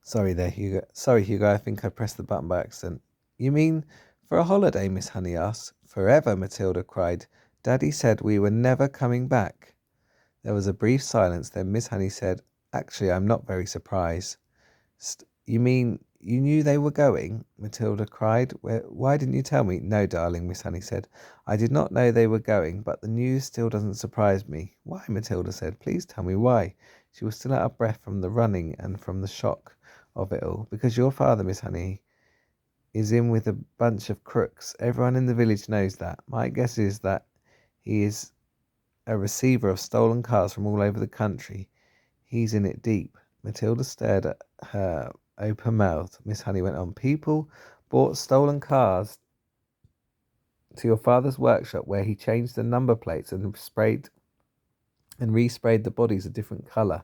Sorry there, Hugo. Sorry, Hugo, I think I pressed the button by accident. You mean for a holiday? Miss Honey asked. Forever, Matilda cried. Daddy said we were never coming back. There was a brief silence, then Miss Honey said, Actually, I'm not very surprised. You mean you knew they were going? Matilda cried. Why didn't you tell me? No, darling, Miss Honey said. I did not know they were going, but the news still doesn't surprise me. Why? Matilda said. Please tell me why. She was still out of breath from the running and from the shock of it all. Because your father, Miss Honey, is in with a bunch of crooks. Everyone in the village knows that. My guess is that he is a receiver of stolen cars from all over the country. He's in it deep. Matilda stared at her open mouthed. Miss Honey went on. People bought stolen cars to your father's workshop where he changed the number plates and resprayed the bodies a different colour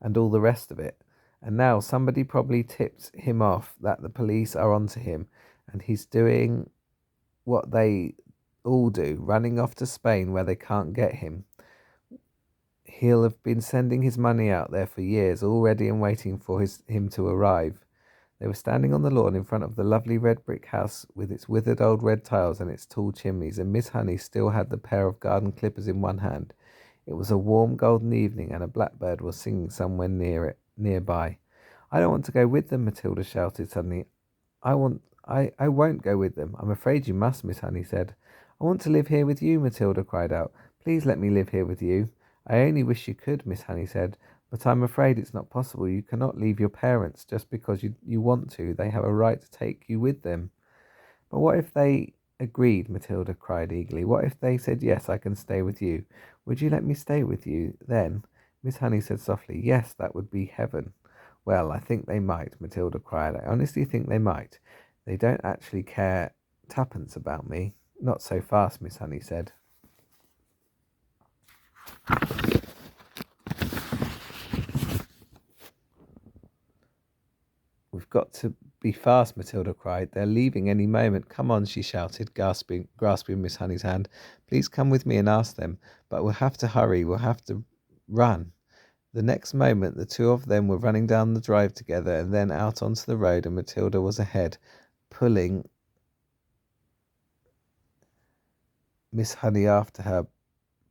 and all the rest of it. And now somebody probably tipped him off that the police are onto him and he's doing what they all do, running off to Spain where they can't get him. He'll have been sending his money out there for years, all ready and waiting for him to arrive. They were standing on the lawn in front of the lovely red brick house with its withered old red tiles and its tall chimneys, and Miss Honey still had the pair of garden clippers in one hand. It was a warm golden evening, and a blackbird was singing somewhere nearby. I don't want to go with them, Matilda shouted suddenly. I won't go with them. I'm afraid you must, Miss Honey said. I want to live here with you, Matilda cried out. Please let me live here with you. I only wish you could, Miss Honey said, but I'm afraid it's not possible. You cannot leave your parents just because you want to. They have a right to take you with them. But what if they agreed? Matilda cried eagerly. What if they said, yes, I can stay with you? Would you let me stay with you then? Miss Honey said softly, yes, that would be heaven. Well, I think they might, Matilda cried. I honestly think they might. They don't actually care twopence about me. Not so fast, Miss Honey said. We've got to be fast, Matilda cried. They're leaving any moment. Come on, she shouted, grasping Miss Honey's hand. Please come with me and ask them. But we'll have to hurry. We'll have to run. The next moment, the two of them were running down the drive together and then out onto the road, and Matilda was ahead, pulling Miss Honey after her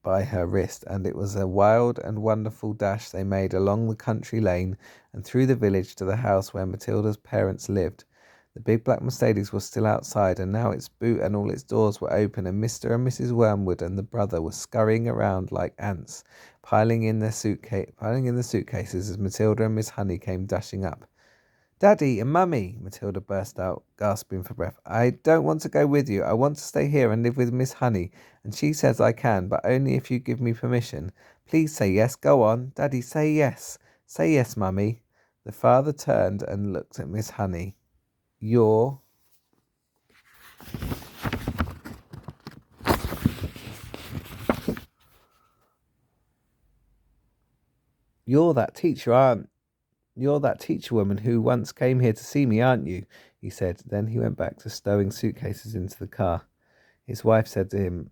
by her wrist, and it was a wild and wonderful dash they made along the country lane and through the village to the house where Matilda's parents lived. The big black Mercedes was still outside, and now its boot and all its doors were open, and Mr. and Mrs. Wormwood and the brother were scurrying around like ants, piling in the suitcases as Matilda and Miss Honey came dashing up. Daddy and Mummy, Matilda burst out, gasping for breath. I don't want to go with you. I want to stay here and live with Miss Honey, and she says I can, but only if you give me permission. Please say yes. Go on. Daddy, say yes. Say yes, Mummy. The father turned and looked at Miss Honey. You're that teacher, aren't You're that teacher woman who once came here to see me, aren't you? He said. Then he went back to stowing suitcases into the car. His wife said to him,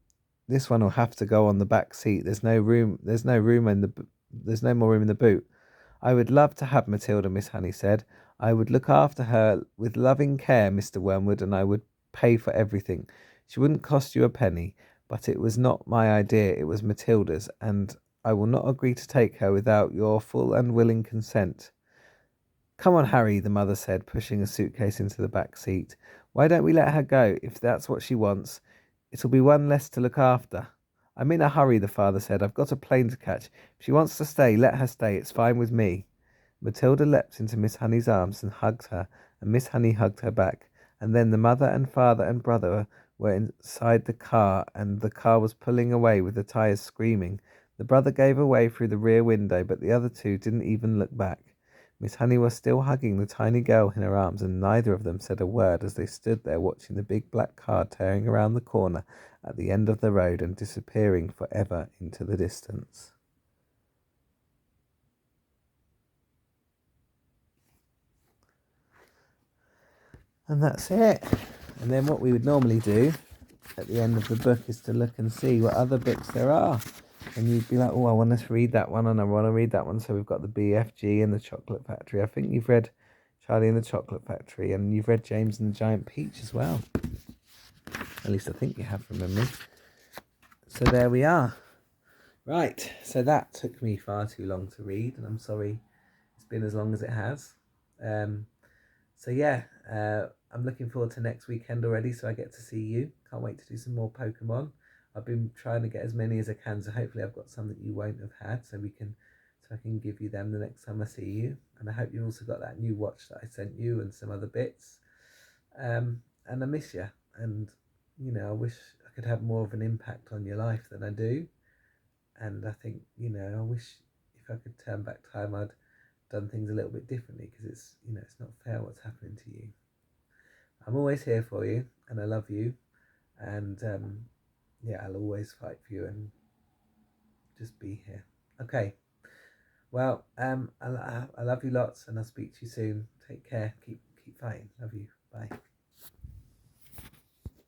This one will have to go on the back seat. There's no more room in the boot. I would love to have Matilda, Miss Honey said. I would look after her with loving care, Mr. Wormwood, and I would pay for everything. She wouldn't cost you a penny, but it was not my idea, it was Matilda's, and I will not agree to take her without your full and willing consent. Come on, Harry, the mother said, pushing a suitcase into the back seat. Why don't we let her go, if that's what she wants? It'll be one less to look after. I'm in a hurry, the father said. I've got a plane to catch. If she wants to stay, let her stay. It's fine with me. Matilda leapt into Miss Honey's arms and hugged her, and Miss Honey hugged her back. And then the mother and father and brother were inside the car, and the car was pulling away with the tyres screaming. The brother gave away through the rear window, but the other two didn't even look back. Miss Honey was still hugging the tiny girl in her arms, and neither of them said a word as they stood there watching the big black car tearing around the corner at the end of the road and disappearing forever into the distance. And that's it. And then what we would normally do at the end of the book is to look and see what other books there are. And you'd be like, oh, I want to read that one and I want to read that one. So we've got the BFG and the Chocolate Factory. I think you've read Charlie and the Chocolate Factory, and you've read James and the Giant Peach as well. At least I think you have from memory. So there we are. Right, so that took me far too long to read, and I'm sorry it's been as long as it has. Um, so yeah, I'm looking forward to next weekend already, so I get to see you. Can't wait to do some more Pokemon. I've been trying to get as many as I can, so hopefully I've got some that you won't have had, so I can give you them the next time I see you. And I hope you've also got that new watch that I sent you and some other bits. And I miss you, and I wish I could have more of an impact on your life than I do. And I think I wish if I could turn back time, I'd done things a little bit differently, because it's not fair what's happening to you. I'm always here for you, and I love you, and yeah, I'll always fight for you and just be here. Okay. Well, I love you lots, and I'll speak to you soon. Take care. Keep fighting. Love you. Bye.